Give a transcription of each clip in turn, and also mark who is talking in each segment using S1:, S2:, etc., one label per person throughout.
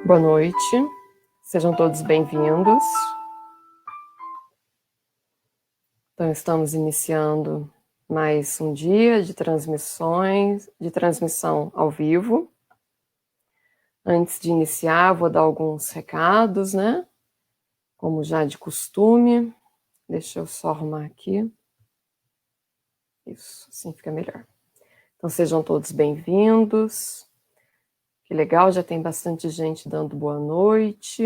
S1: Boa noite, sejam todos bem-vindos. Então, estamos iniciando mais um dia de transmissão ao vivo. Antes de iniciar, vou dar alguns recados, né? Como já de costume. Deixa eu só arrumar aqui. Isso, assim fica melhor. Então, sejam todos bem-vindos. Que legal, já tem bastante gente dando boa noite.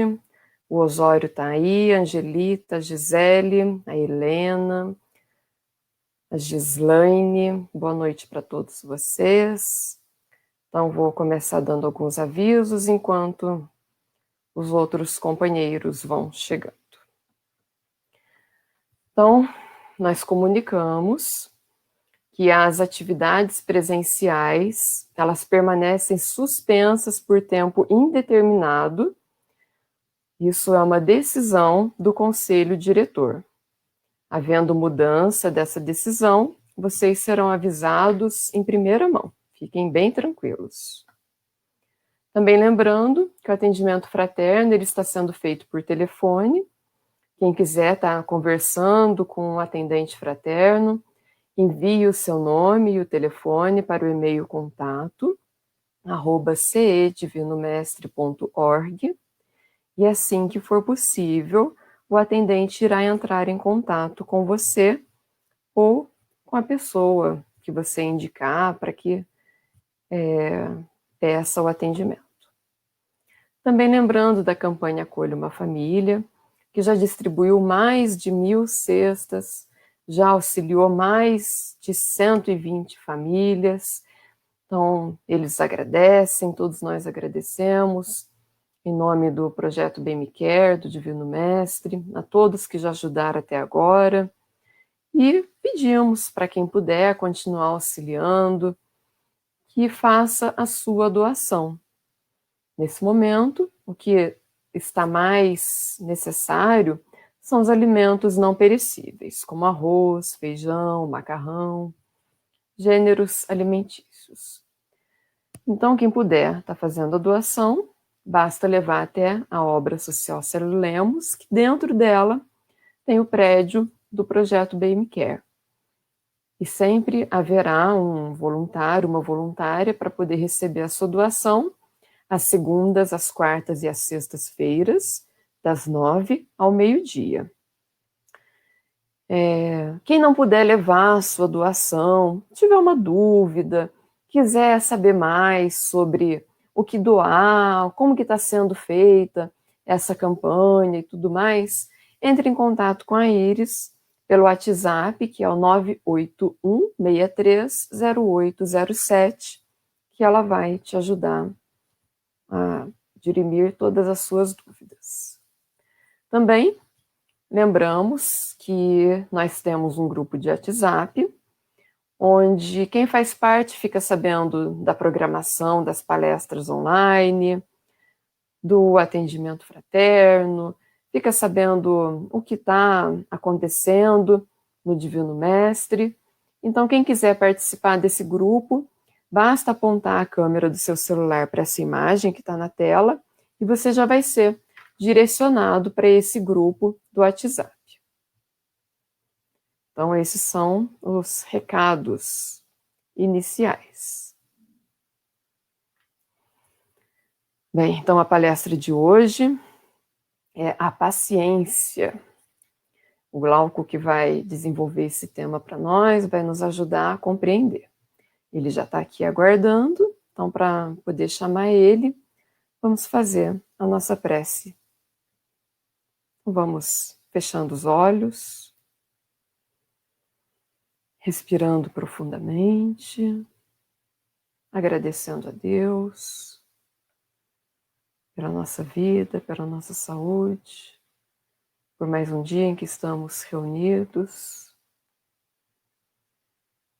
S1: O Osório está aí, a Angelita, a Gisele, a Helena, a Gislaine. Boa noite para todos vocês. Então, vou começar dando alguns avisos enquanto os outros companheiros vão chegando. Então, nós comunicamos que as atividades presenciais, elas permanecem suspensas por tempo indeterminado. Isso é uma decisão do Conselho Diretor. Havendo mudança dessa decisão, vocês serão avisados em primeira mão. Fiquem bem tranquilos. Também lembrando que o atendimento fraterno ele está sendo feito por telefone. Quem quiser estar conversando com um atendente fraterno, envie o seu nome e o telefone para o e-mail contato @ceedivinomestre.org e assim que for possível, o atendente irá entrar em contato com você ou com a pessoa que você indicar para que peça o atendimento. Também lembrando da campanha Acolha uma Família, que já distribuiu mais de 1.000 cestas, já auxiliou mais de 120 famílias. Então, eles agradecem, todos nós agradecemos, em nome do projeto Bem Me Quer, do Divino Mestre, a todos que já ajudaram até agora. E pedimos para quem puder continuar auxiliando, que faça a sua doação. Nesse momento, o que está mais necessário são os alimentos não perecíveis, como arroz, feijão, macarrão, gêneros alimentícios. Então, quem puder estar fazendo a doação, basta levar até a obra social Célio Lemos, que dentro dela tem o prédio do projeto Bem Me Quer. E sempre haverá um voluntário, uma voluntária para poder receber a sua doação às segundas, às quartas e às sextas-feiras, das 9 ao meio-dia. Quem não puder levar a sua doação, tiver uma dúvida, quiser saber mais sobre o que doar, como que está sendo feita essa campanha e tudo mais, entre em contato com a Iris pelo WhatsApp, que é o 981-630807, que ela vai te ajudar a dirimir todas as suas dúvidas. Também lembramos que nós temos um grupo de WhatsApp, onde quem faz parte fica sabendo da programação das palestras online, do atendimento fraterno, fica sabendo o que está acontecendo no Divino Mestre. Então, quem quiser participar desse grupo, basta apontar a câmera do seu celular para essa imagem que está na tela e você já vai ser direcionado para esse grupo do WhatsApp. Então, esses são os recados iniciais. Bem, então a palestra de hoje é a paciência. O Glauco que vai desenvolver esse tema para nós, vai nos ajudar a compreender. Ele já está aqui aguardando, então para poder chamar ele, vamos fazer a nossa prece. Vamos fechando os olhos, respirando profundamente, agradecendo a Deus pela nossa vida, pela nossa saúde, por mais um dia em que estamos reunidos,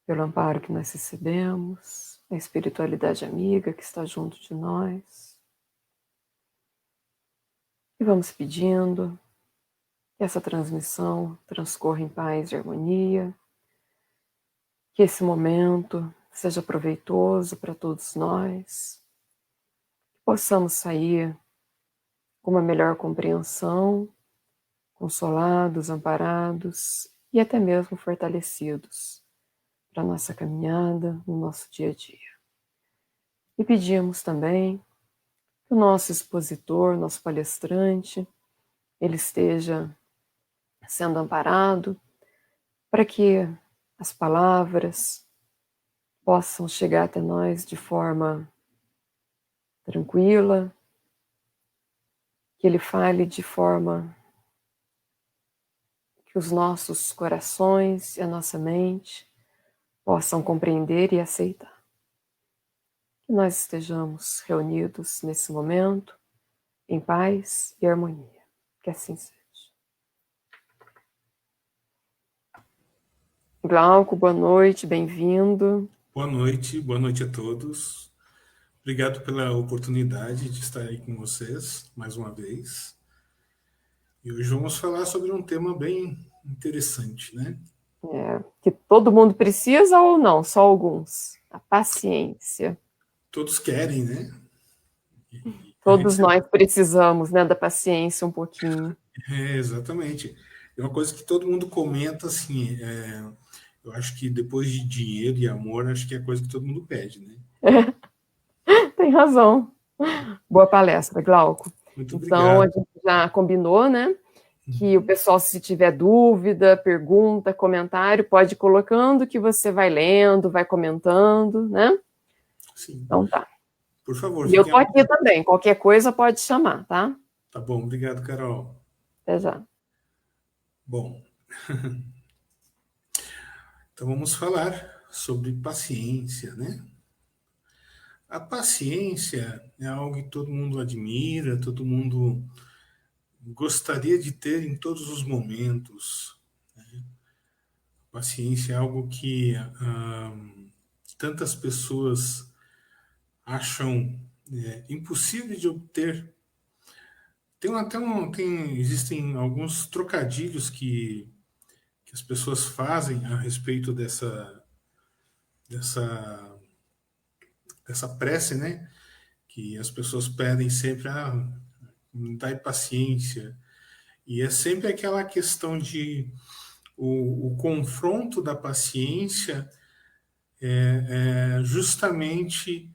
S1: pelo amparo que nós recebemos, a espiritualidade amiga que está junto de nós. E vamos pedindo que essa transmissão transcorra em paz e harmonia, que esse momento seja proveitoso para todos nós, que possamos sair com uma melhor compreensão, consolados, amparados e até mesmo fortalecidos para a nossa caminhada no nosso dia a dia. E pedimos também que o nosso expositor, nosso palestrante, ele esteja sendo amparado para que as palavras possam chegar até nós de forma tranquila, que ele fale de forma que os nossos corações e a nossa mente possam compreender e aceitar. Que nós estejamos reunidos nesse momento em paz e harmonia. Que assim seja. Glauco, boa noite, bem-vindo.
S2: Boa noite a todos. Obrigado pela oportunidade de estar aí com vocês mais uma vez. E hoje vamos falar sobre um tema bem interessante, né?
S1: Que todo mundo precisa ou não, só alguns. A paciência.
S2: Todos querem, né?
S1: Todos nós precisamos, né, da paciência um pouquinho.
S2: Exatamente. É uma coisa que todo mundo comenta, assim, eu acho que depois de dinheiro e amor, acho que é a coisa que todo mundo pede, né?
S1: Tem razão. Boa palestra, Glauco.
S2: Muito
S1: Então, a
S2: obrigado.
S1: gente já combinou, né, que o pessoal, se tiver dúvida, pergunta, comentário, pode ir colocando que você vai lendo, vai comentando, né?
S2: Sim.
S1: Então tá.
S2: Por favor,
S1: E eu
S2: fiquem à
S1: tô aqui
S2: vontade.
S1: também, qualquer coisa pode chamar, tá?
S2: Tá bom, obrigado, Carol.
S1: Até já.
S2: Bom, então vamos falar sobre paciência, né? A paciência é algo que todo mundo admira, todo mundo gostaria de ter em todos os momentos. Paciência é algo que tantas pessoas acham impossível de obter. Existem alguns trocadilhos que as pessoas fazem a respeito dessa, dessa prece, né? Que as pessoas pedem sempre, dai paciência. E é sempre aquela questão de o confronto da paciência é justamente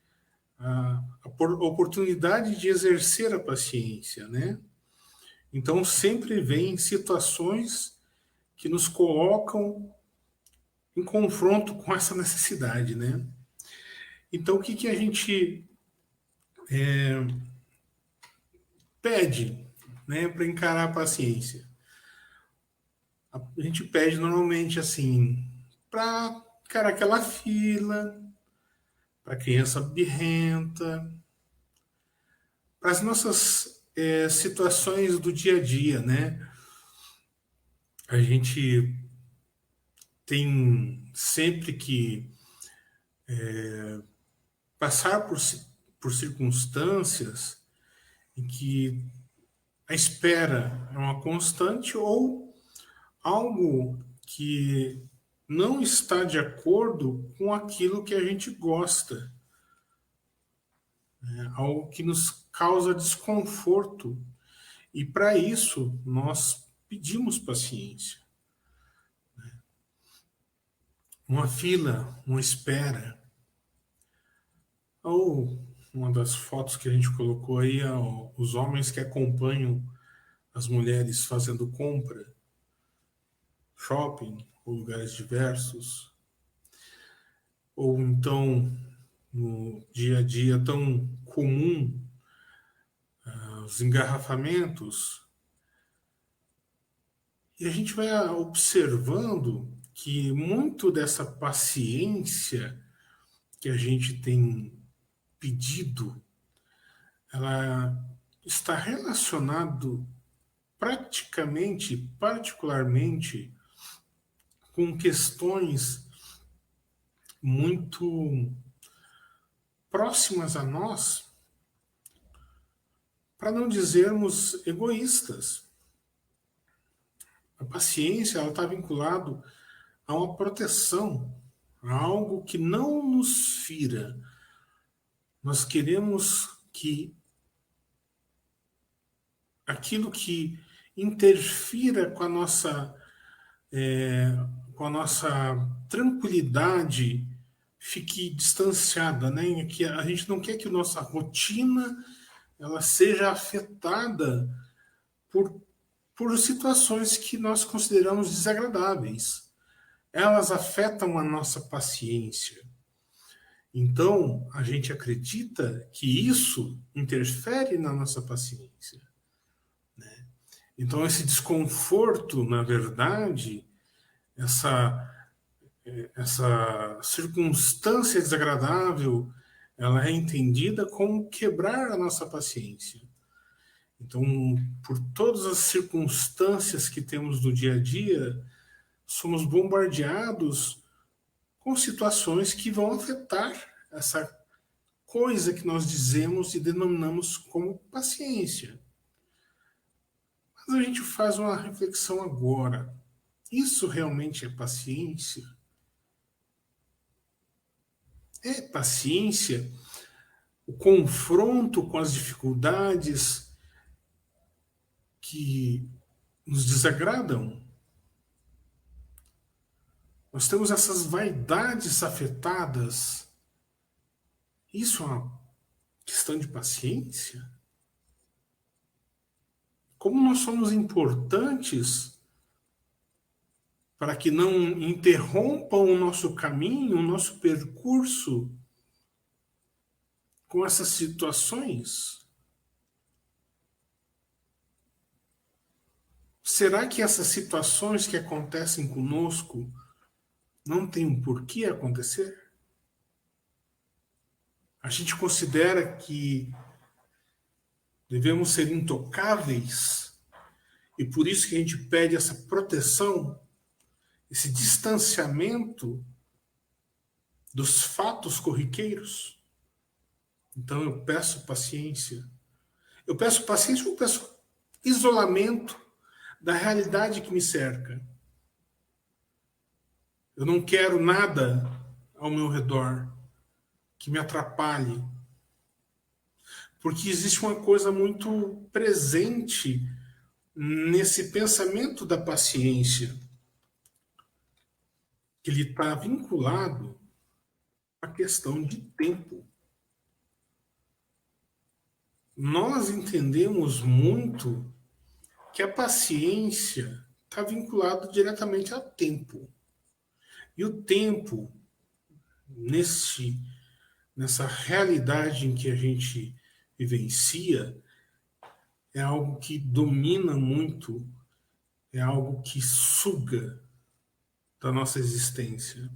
S2: a oportunidade de exercer a paciência, né? Então sempre vem situações que nos colocam em confronto com essa necessidade, né? Então o que que a gente pede, né, para encarar a paciência? A gente pede normalmente assim para encarar aquela fila, para criança birrenta, para as nossas situações do dia a dia, né? A gente tem sempre que passar por circunstâncias em que a espera é uma constante ou algo que não está de acordo com aquilo que a gente gosta, né? Algo que nos causa desconforto. E para isso nós pedimos paciência. Uma fila, uma espera, ou uma das fotos que a gente colocou aí, os homens que acompanham as mulheres fazendo compra, shopping ou lugares diversos, ou então no dia a dia tão comum, os engarrafamentos, e a gente vai observando que muito dessa paciência que a gente tem pedido, ela está relacionado praticamente, particularmente, com questões muito próximas a nós, para não dizermos egoístas. A paciência ela está vinculado a uma proteção, a algo que não nos fira. Nós queremos que aquilo que interfira com a nossa tranquilidade fique distanciada, né? Que a gente não quer que a nossa rotina ela seja afetada por, por situações que nós consideramos desagradáveis. Elas afetam a nossa paciência. Então, a gente acredita que isso interfere na nossa paciência. Então, esse desconforto, na verdade, essa, essa circunstância desagradável, ela é entendida como quebrar a nossa paciência. Então, por todas as circunstâncias que temos no dia a dia, somos bombardeados com situações que vão afetar essa coisa que nós dizemos e denominamos como paciência. Mas a gente faz uma reflexão agora. Isso realmente é paciência? É paciência o confronto com as dificuldades que nos desagradam? Nós temos essas vaidades afetadas. Isso é uma questão de paciência? Como nós somos importantes para que não interrompam o nosso caminho, o nosso percurso com essas situações? Será que essas situações que acontecem conosco não têm um porquê acontecer? A gente considera que devemos ser intocáveis e por isso que a gente pede essa proteção, esse distanciamento dos fatos corriqueiros. Então eu peço paciência. Eu peço paciência, eu peço isolamento da realidade que me cerca. Eu não quero nada ao meu redor que me atrapalhe. Porque existe uma coisa muito presente nesse pensamento da paciência, que ele está vinculado à questão de tempo. Nós entendemos muito que a paciência está vinculado diretamente ao tempo. E o tempo, nessa realidade em que a gente vivencia, é algo que domina muito, é algo que suga da nossa existência.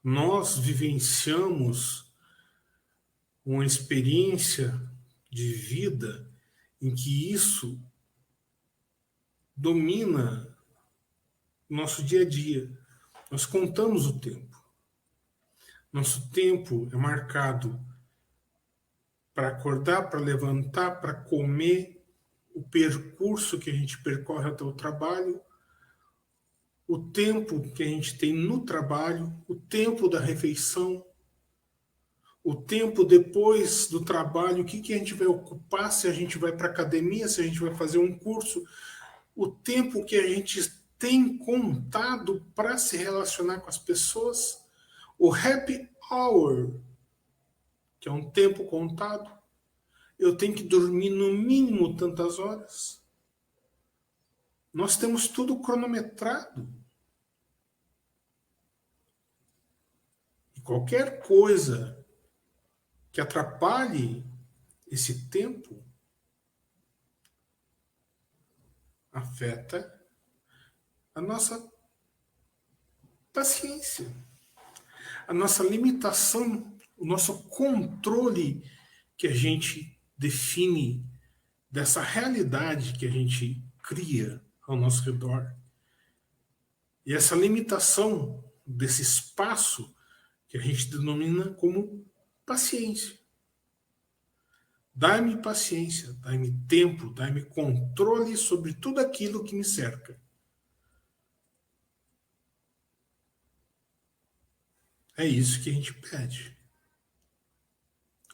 S2: Nós vivenciamos uma experiência de vida em que isso domina o nosso dia a dia. Nós contamos o tempo. Nosso tempo é marcado para acordar, para levantar, para comer, o percurso que a gente percorre até o trabalho, o tempo que a gente tem no trabalho, o tempo da refeição, o tempo depois do trabalho, o que a gente vai ocupar, se a gente vai para a academia, se a gente vai fazer um curso, o tempo que a gente tem contado para se relacionar com as pessoas, o happy hour, que é um tempo contado, eu tenho que dormir no mínimo tantas horas. Nós temos tudo cronometrado. E qualquer coisa que atrapalhe esse tempo afeta a nossa paciência, a nossa limitação, o nosso controle que a gente define dessa realidade que a gente cria ao nosso redor. E essa limitação desse espaço que a gente denomina como paciência. Dai-me paciência, dai-me tempo, dai-me controle sobre tudo aquilo que me cerca. É isso que a gente pede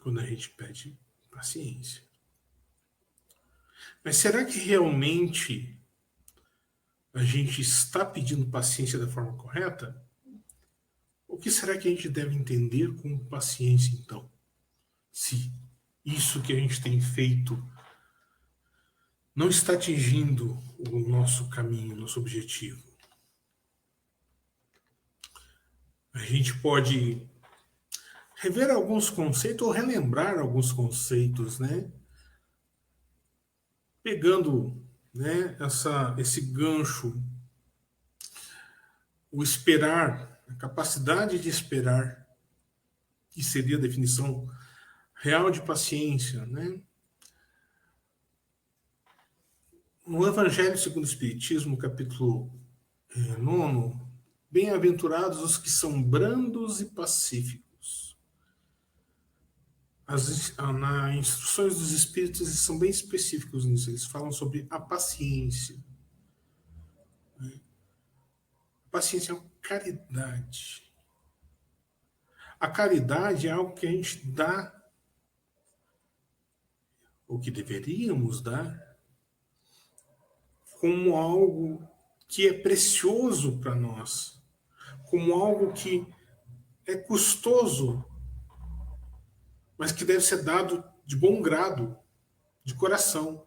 S2: quando a gente pede paciência. Mas será que realmente a gente está pedindo paciência da forma correta? O que será que a gente deve entender com paciência, então? Se isso que a gente tem feito não está atingindo o nosso caminho, o nosso objetivo. A gente pode rever alguns conceitos ou relembrar alguns conceitos, né? Pegando, né, esse gancho, o esperar, a capacidade de esperar, que seria a definição real de paciência, né? No Evangelho segundo o Espiritismo, capítulo 9, bem-aventurados os que são brandos e pacíficos. Nas instruções dos Espíritos eles são bem específicos nisso, eles falam sobre a paciência. A paciência é uma caridade. A caridade é algo que a gente dá, ou que deveríamos dar, como algo que é precioso para nós, como algo que é custoso, mas que deve ser dado de bom grado, de coração.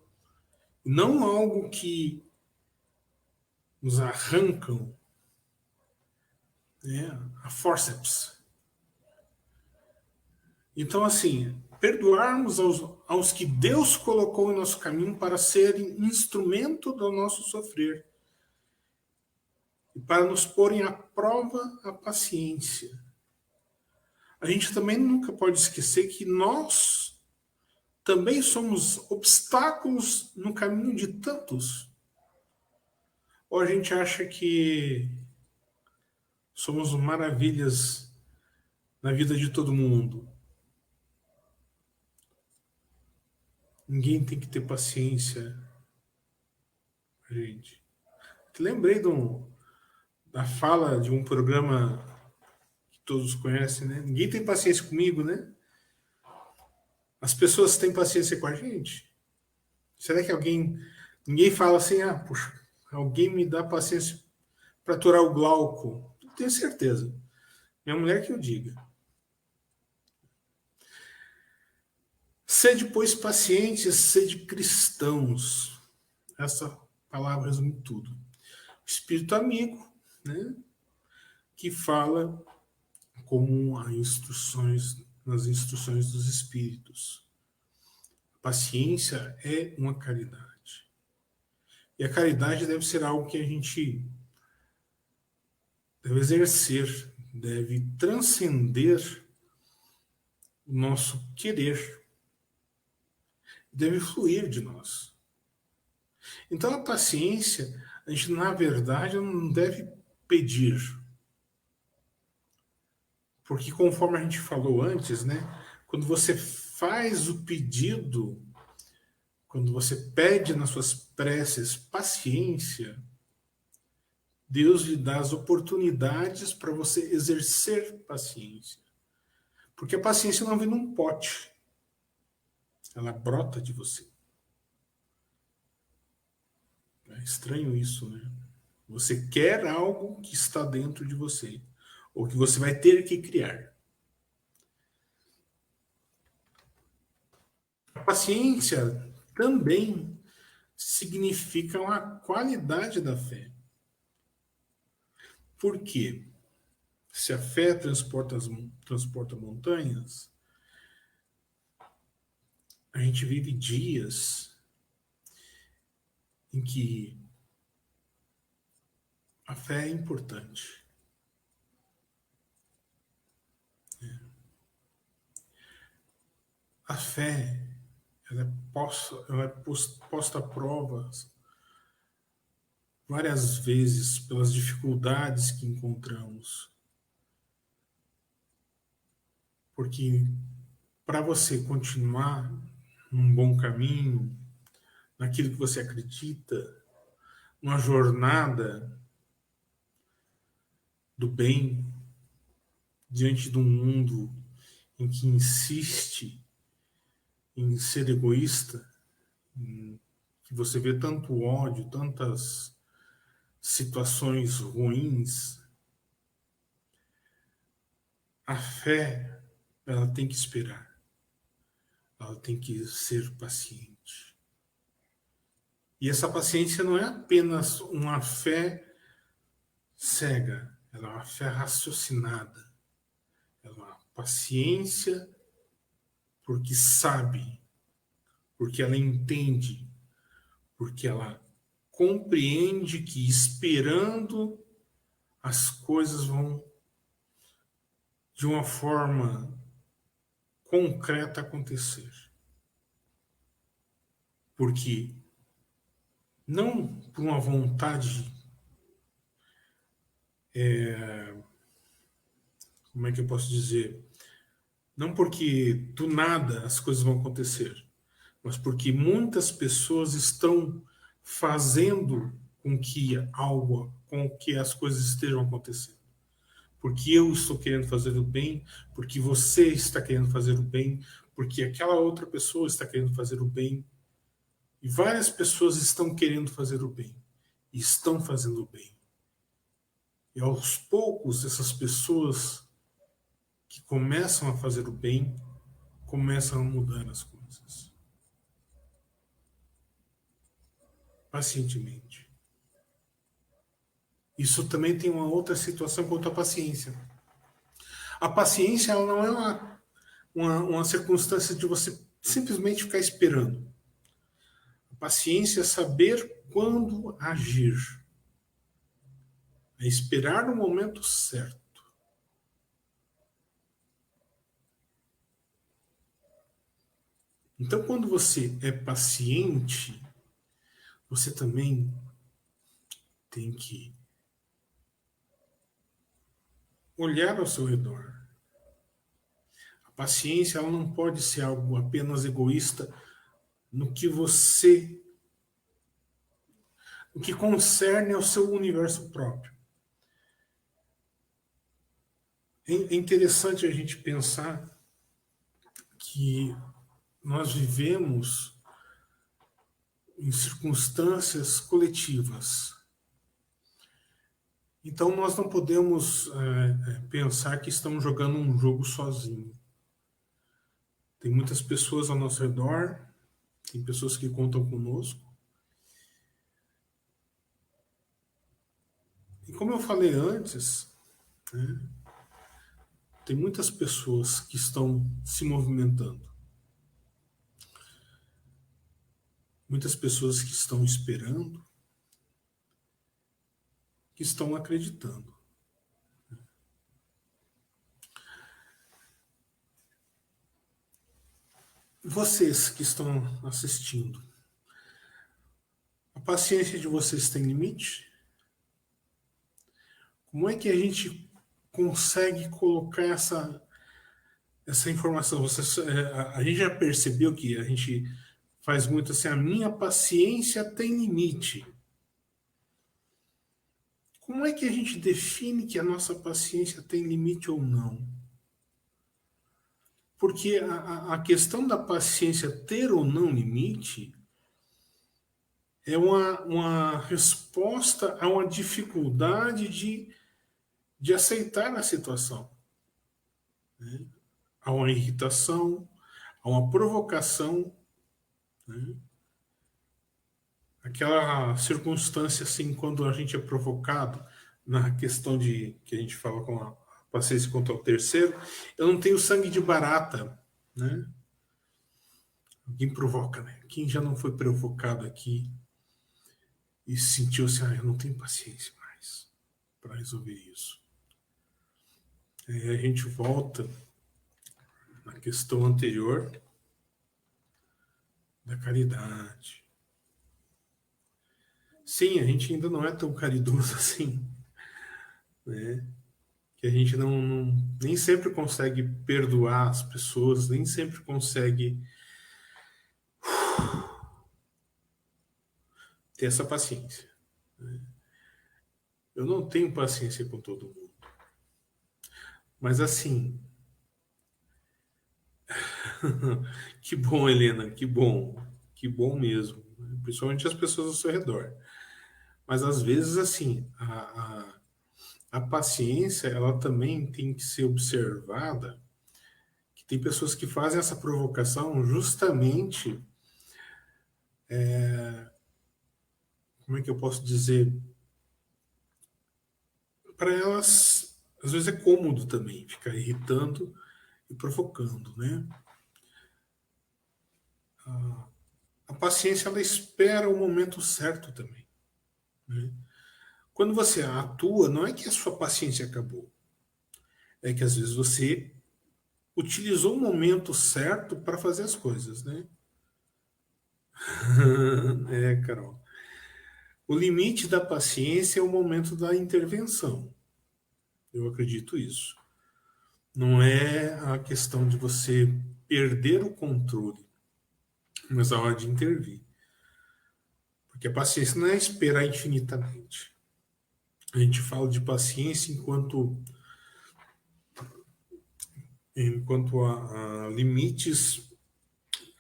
S2: Não algo que nos arrancam, né, a forceps. Então, assim, perdoarmos aos que Deus colocou em nosso caminho para serem instrumento do nosso sofrer e para nos porem à prova a paciência. A gente também nunca pode esquecer que nós também somos obstáculos no caminho de tantos. Ou a gente acha que somos maravilhas na vida de todo mundo. Ninguém tem que ter paciência, gente. Lembrei da fala de um programa que todos conhecem, né? Ninguém tem paciência comigo, né? As pessoas têm paciência com a gente? Será que ninguém fala assim, puxa, alguém me dá paciência para aturar o Glauco? Não tenho certeza. Minha mulher que eu diga. Sede, pois, pacientes, sede cristãos. Essa palavra resume tudo. Espírito amigo, né? Que fala como nas instruções dos Espíritos. A paciência é uma caridade. E a caridade deve ser algo que a gente deve exercer, deve transcender o nosso querer, deve fluir de nós. Então a paciência, a gente na verdade não deve pedir, porque conforme a gente falou antes, né, quando você faz o pedido, quando você pede nas suas preces paciência, Deus lhe dá as oportunidades para você exercer paciência. Porque a paciência não vem num pote. Ela brota de você. É estranho isso, né? Você quer algo que está dentro de você. Ou que você vai ter que criar. A paciência também significa uma qualidade da fé. Por quê? Se a fé transporta montanhas, a gente vive dias em que a fé é importante. A fé ela é posta à prova várias vezes pelas dificuldades que encontramos. Porque para você continuar num bom caminho, naquilo que você acredita, numa jornada do bem, diante de um mundo em que insiste em ser egoísta, em que você vê tanto ódio, tantas situações ruins, a fé, ela tem que esperar. Ela tem que ser paciente. E essa paciência não é apenas uma fé cega, ela é uma fé raciocinada. Ela é uma paciência porque sabe, porque ela entende, porque ela compreende que esperando as coisas vão de uma forma concreta acontecer. Porque não por uma vontade, como é que eu posso dizer? Não porque do nada as coisas vão acontecer, mas porque muitas pessoas estão fazendo com que as coisas estejam acontecendo. Porque eu estou querendo fazer o bem, porque você está querendo fazer o bem, porque aquela outra pessoa está querendo fazer o bem. E várias pessoas estão querendo fazer o bem, e estão fazendo o bem. E aos poucos, essas pessoas que começam a fazer o bem, começam a mudar as coisas. Pacientemente. Isso também tem uma outra situação quanto à paciência. A paciência ela não é uma circunstância de você simplesmente ficar esperando. A paciência é saber quando agir. É esperar no momento certo. Então, quando você é paciente, você também tem que olhar ao seu redor. A paciência ela não pode ser algo apenas egoísta no que concerne ao seu universo próprio. É interessante a gente pensar que nós vivemos em circunstâncias coletivas. Então nós não podemos pensar que estamos jogando um jogo sozinho. Tem muitas pessoas ao nosso redor, tem pessoas que contam conosco. E como eu falei antes, né, tem muitas pessoas que estão se movimentando. Muitas pessoas que estão esperando, que estão acreditando. Vocês que estão assistindo, a paciência de vocês tem limite? Como é que a gente consegue colocar essa informação? A gente já percebeu que a gente faz muito assim, a minha paciência tem limite. Como é que a gente define que a nossa paciência tem limite ou não? Porque a questão da paciência ter ou não limite é uma resposta a uma dificuldade de aceitar a situação. Né? A uma irritação, a uma provocação. Né? Aquela circunstância assim, quando a gente é provocado na questão de que a gente fala com a paciência contra o terceiro, eu não tenho sangue de barata, né? Alguém provoca, né? Quem já não foi provocado aqui e sentiu assim, eu não tenho paciência mais para resolver isso. Aí a gente volta na questão anterior da caridade. Sim, a gente ainda não é tão caridoso assim, né? Que a gente nem sempre consegue perdoar as pessoas, nem sempre consegue ter essa paciência. Né? Eu não tenho paciência com todo mundo. Mas assim, que bom, Helena, que bom mesmo. né? Principalmente as pessoas ao seu redor. Mas às vezes, assim, a paciência, ela também tem que ser observada, que tem pessoas que fazem essa provocação justamente, como é que eu posso dizer, para elas, às vezes é cômodo também ficar irritando e provocando, né? A paciência, ela espera o momento certo também, né? Quando você atua, não é que a sua paciência acabou, é que às vezes você utilizou o momento certo para fazer as coisas, né? É, Carol. O limite da paciência é o momento da intervenção. Eu acredito isso. Não é a questão de você perder o controle, mas a hora de intervir. Porque a paciência não é esperar infinitamente. A gente fala de paciência enquanto a limites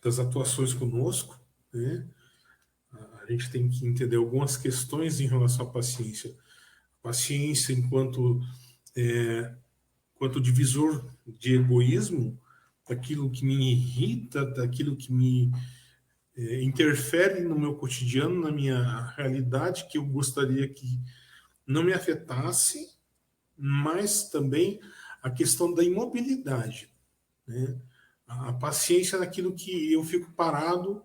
S2: das atuações conosco, né? A gente tem que entender algumas questões em relação à paciência. Paciência enquanto divisor de egoísmo, daquilo que me irrita, daquilo que me interfere no meu cotidiano, na minha realidade, que eu gostaria que não me afetasse, mas também a questão da imobilidade, né? A paciência naquilo que eu fico parado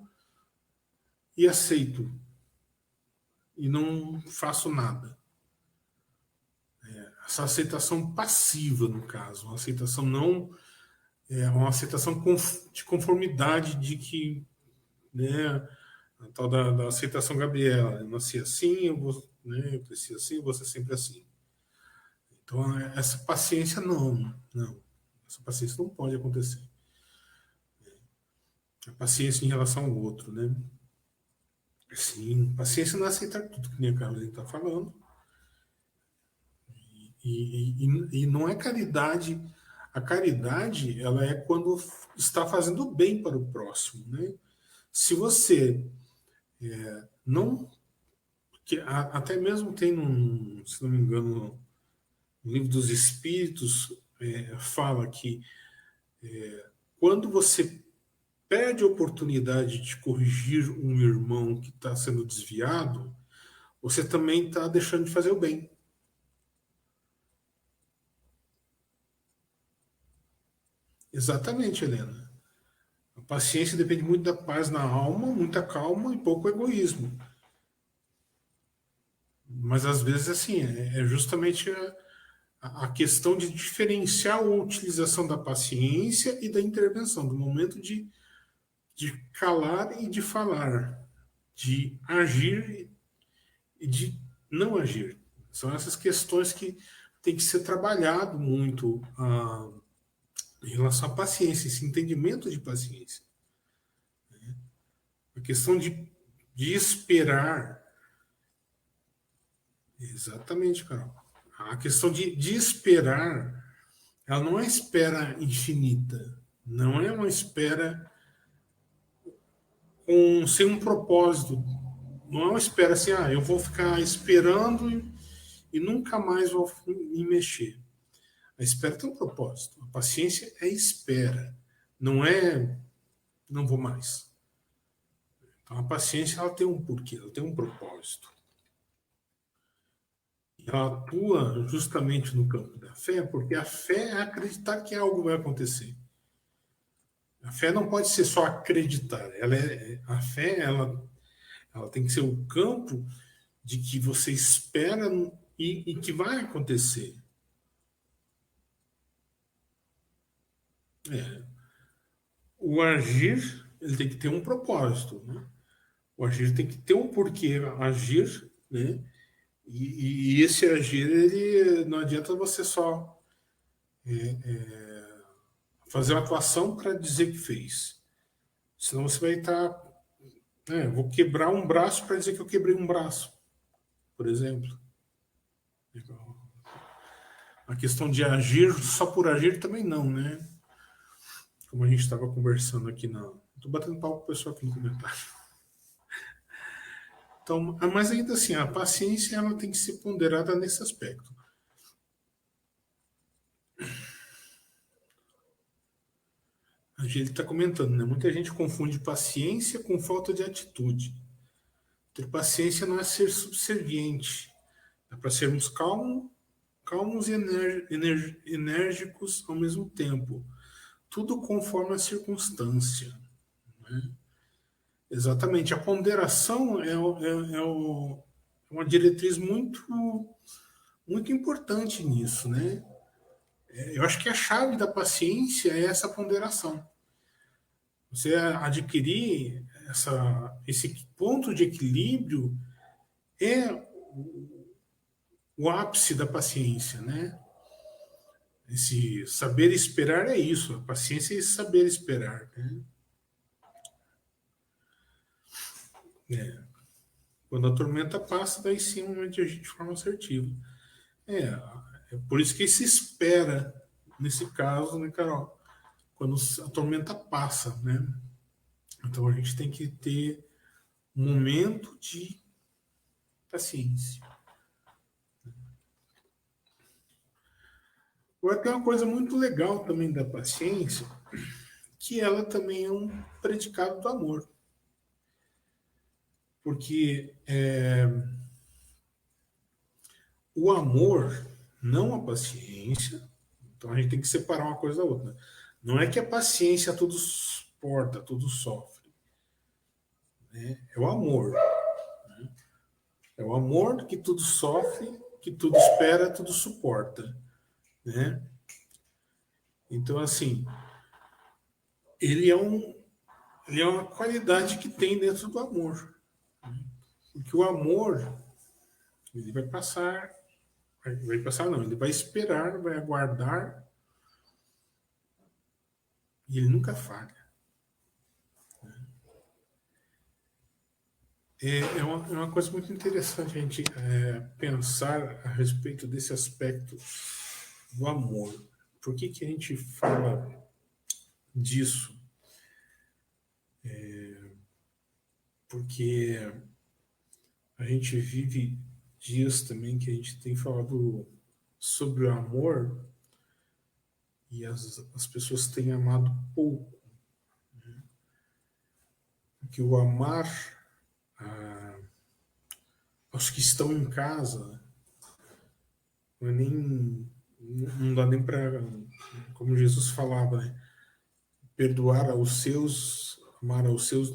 S2: e aceito e não faço nada. Essa aceitação passiva, no caso, uma aceitação não é uma aceitação de conformidade de que, né, a tal da aceitação Gabriela, eu nasci assim, eu cresci assim, eu vou ser sempre assim. Então, essa paciência não. Essa paciência não pode acontecer. A paciência em relação ao outro, né? Sim, paciência não é aceitar tudo que nem a Carolina está falando. E não é caridade. A caridade, ela é quando está fazendo bem para o próximo, né? Se você não... Que até mesmo tem, se não me engano, no Livro dos Espíritos, fala que quando você perde a oportunidade de corrigir um irmão que está sendo desviado, você também está deixando de fazer o bem. Exatamente, Helena. A paciência depende muito da paz na alma, muita calma e pouco egoísmo. Mas às vezes, assim, é justamente a questão de diferenciar a utilização da paciência e da intervenção, do momento de calar e de falar, de agir e de não agir. São essas questões que tem que ser trabalhado muito em relação à paciência, esse entendimento de paciência. A questão de esperar. Exatamente, Carol. A questão de esperar, ela não é espera infinita. Não é uma espera sem um propósito. Não é uma espera assim, eu vou ficar esperando e nunca mais vou me mexer. A espera tem um propósito. A paciência é espera. Não é não vou mais. Então a paciência ela tem um porquê, ela tem um propósito. Ela atua justamente no campo da fé, porque a fé é acreditar que algo vai acontecer. A fé não pode ser só acreditar. A fé ela tem que ser o campo de que você espera e que vai acontecer. O agir ele tem que ter um propósito, né? O agir tem que ter um porquê agir, né? E esse agir, ele não adianta você só fazer uma atuação para dizer que fez. Senão você vai estar. Vou quebrar um braço para dizer que eu quebrei um braço, por exemplo. A questão de agir só por agir também não, né? Como a gente estava conversando aqui na. Estou batendo papo com o pessoal aqui no comentário. Então, mas ainda assim, a paciência ela tem que ser ponderada nesse aspecto. A gente está comentando, né? Muita gente confunde paciência com falta de atitude. Ter paciência não é ser subserviente, é para sermos calmos e enérgicos ao mesmo tempo. Tudo conforme a circunstância. Né? Exatamente. A ponderação é uma diretriz muito importante nisso, né? Eu acho que a chave da paciência é essa ponderação. Você adquirir esse ponto de equilíbrio é o ápice da paciência, né? Esse saber esperar é isso. A paciência é esse saber esperar, né? É. Quando a tormenta passa, daí sim é onde agir de forma assertiva. É, é por isso que se espera, nesse caso, né, Carol? Quando a tormenta passa, né? Então a gente tem que ter um momento de paciência. Agora tem uma coisa muito legal também da paciência, que ela também é um predicado do amor. Porque o amor, não a paciência, então a gente tem que separar uma coisa da outra. Não é que a paciência tudo suporta, tudo sofre. Né? É o amor. Né? É o amor que tudo sofre, que tudo espera, tudo suporta. Né? Então, assim, ele é, ele é uma qualidade que tem dentro do amor. Porque o amor, ele vai passar, vai passar não, ele vai esperar, vai aguardar, e ele nunca falha. É uma coisa muito interessante a gente pensar a respeito desse aspecto do amor. Por que, que a gente fala disso? Porque a gente vive dias também que a gente tem falado sobre o amor e as pessoas têm amado pouco. Porque o amar aos que estão em casa não é nem. Não dá nem para. Como Jesus falava, né? Perdoar aos seus, amar aos seus,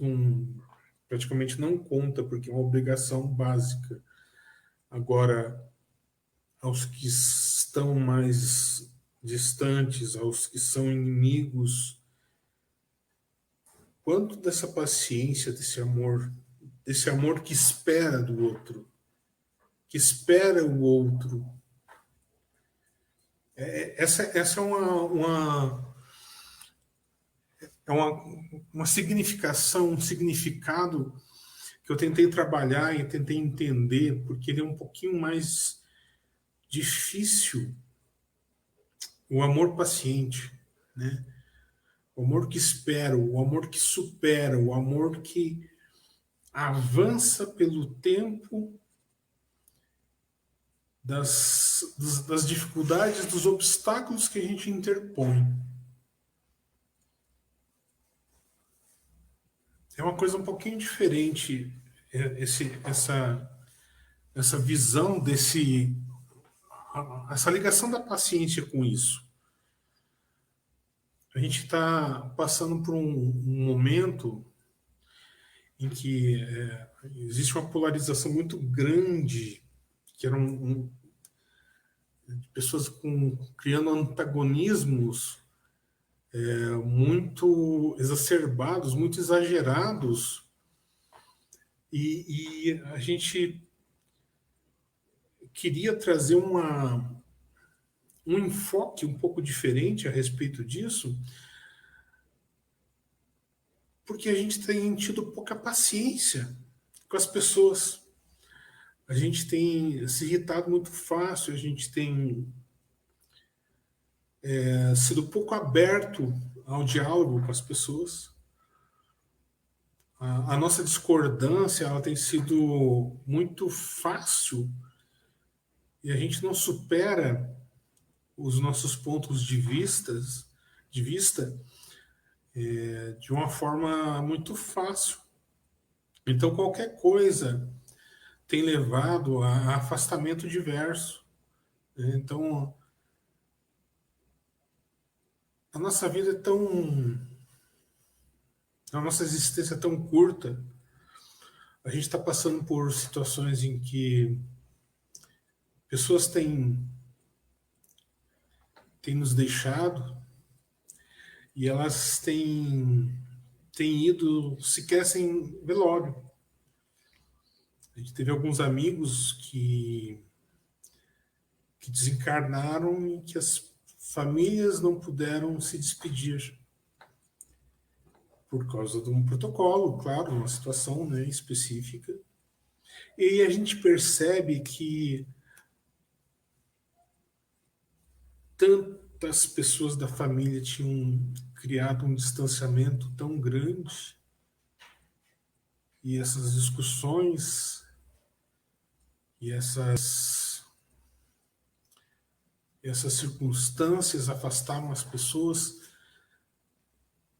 S2: praticamente não conta, porque é uma obrigação básica. Agora, aos que estão mais distantes, aos que são inimigos, quanto dessa paciência, desse amor que espera do outro, que espera o outro. Essa é uma significação, um significado que eu tentei trabalhar e tentei entender, porque ele é um pouquinho mais difícil, o amor paciente, né? O amor que espera, o amor que supera, o amor que avança pelo tempo das dificuldades, dos obstáculos que a gente interpõe. É uma coisa um pouquinho diferente essa visão essa ligação da paciência com isso. A gente está passando por um momento em que existe uma polarização muito grande, que eram pessoas criando antagonismos muito exacerbados, muito exagerados, e a gente queria trazer um enfoque um pouco diferente a respeito disso, porque a gente tem tido pouca paciência com as pessoas. A gente tem se irritado muito fácil, a gente tem sido pouco aberto ao diálogo com as pessoas. a nossa discordância ela tem sido muito fácil e a gente não supera os nossos pontos de vista de uma forma muito fácil. Então, qualquer coisa tem levado a afastamento diverso, né? Então, a nossa vida é tão. A nossa existência é tão curta, a gente está passando por situações em que pessoas têm nos deixado e elas têm ido sequer sem velório. A gente teve alguns amigos que desencarnaram e que as famílias não puderam se despedir por causa de um protocolo, claro, uma situação, né, específica. E a gente percebe que tantas pessoas da família tinham criado um distanciamento tão grande e essas discussões e essas circunstâncias afastaram as pessoas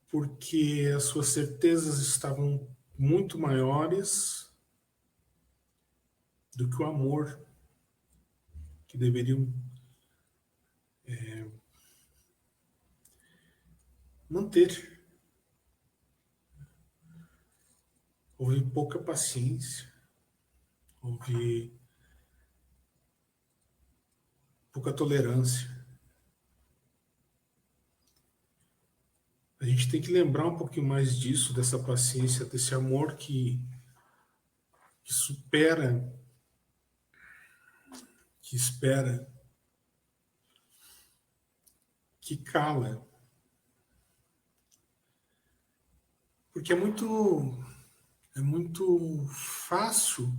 S2: porque as suas certezas estavam muito maiores do que o amor que deveriam manter. Houve pouca paciência, houve pouca tolerância. A gente tem que lembrar um pouquinho mais disso, dessa paciência, desse amor que supera, que espera, que cala. Porque é muito fácil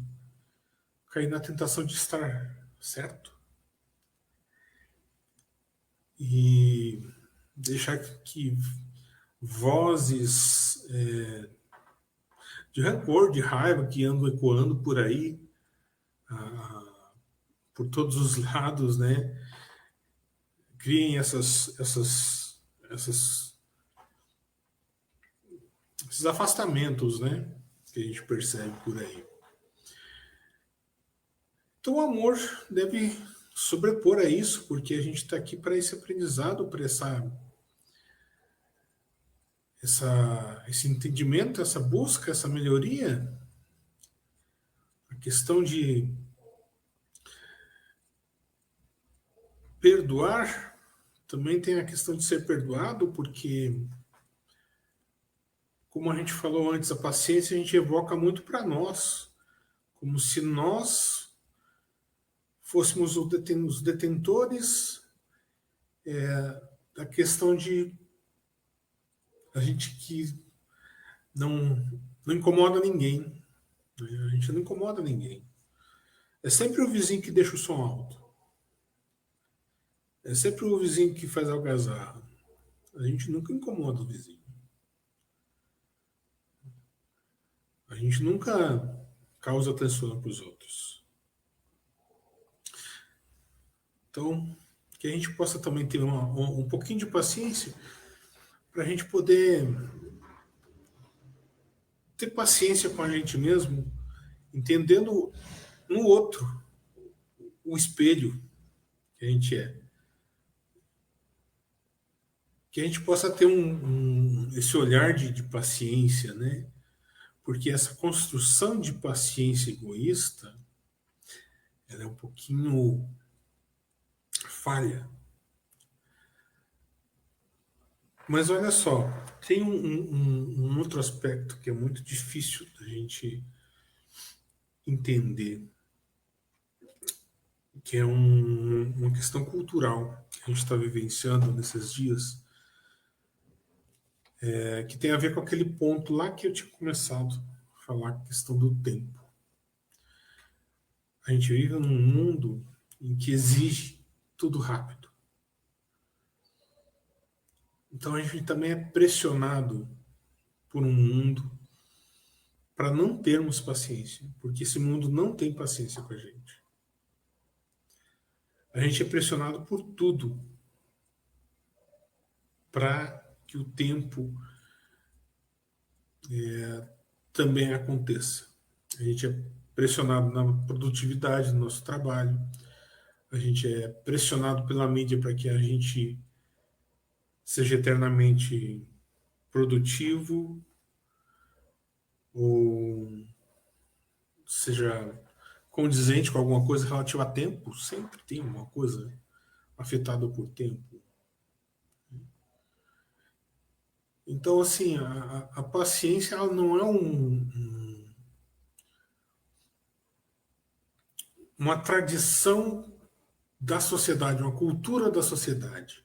S2: cair na tentação de estar certo e deixar que vozes de rancor, de raiva que andam ecoando por aí, por todos os lados, né, criem esses afastamentos, né, que a gente percebe por aí. Então o amor deve sobrepor a isso, porque a gente está aqui para esse aprendizado, para esse entendimento, essa busca, essa melhoria. A questão de perdoar também tem a questão de ser perdoado, porque, como a gente falou antes, a paciência a gente evoca muito para nós, como se nós fôssemos os detentores da questão de a gente que não, não incomoda ninguém, né? A gente não incomoda ninguém. É sempre o vizinho que deixa o som alto. É sempre o vizinho que faz algazarra. A gente nunca incomoda o vizinho. A gente nunca causa atenção para os outros. Então, que a gente possa também ter um pouquinho de paciência para a gente poder ter paciência com a gente mesmo, entendendo no outro o espelho que a gente é. Que a gente possa ter esse olhar de paciência, né? Porque essa construção de paciência egoísta, ela é um pouquinho falha. Mas olha só, tem um outro aspecto que é muito difícil da gente entender, que é uma questão cultural que a gente está vivenciando nesses dias, que tem a ver com aquele ponto lá que eu tinha começado a falar, a questão do tempo. A gente vive num mundo em que exige tudo rápido. Então a gente também é pressionado por um mundo para não termos paciência, porque esse mundo não tem paciência com a gente. A gente é pressionado por tudo para que o tempo também aconteça. A gente é pressionado na produtividade do nosso trabalho, a gente é pressionado pela mídia para que a gente seja eternamente produtivo ou seja condizente com alguma coisa relativa a tempo. Sempre tem uma coisa afetada por tempo. Então, assim, a paciência ela não é uma tradição da sociedade, uma cultura da sociedade.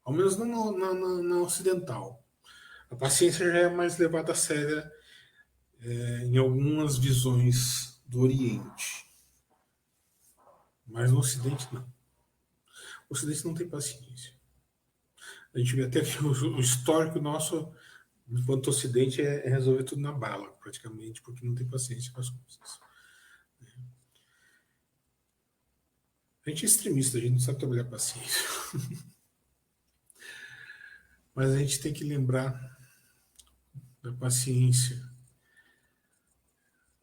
S2: Ao menos não na ocidental. A paciência já é mais levada a sério em algumas visões do Oriente. Mas no Ocidente, não. O Ocidente não tem paciência. A gente vê até que o histórico nosso, enquanto Ocidente, é resolver tudo na bala, praticamente, porque não tem paciência com as coisas. A gente é extremista, a gente não sabe trabalhar paciência. Mas a gente tem que lembrar da paciência,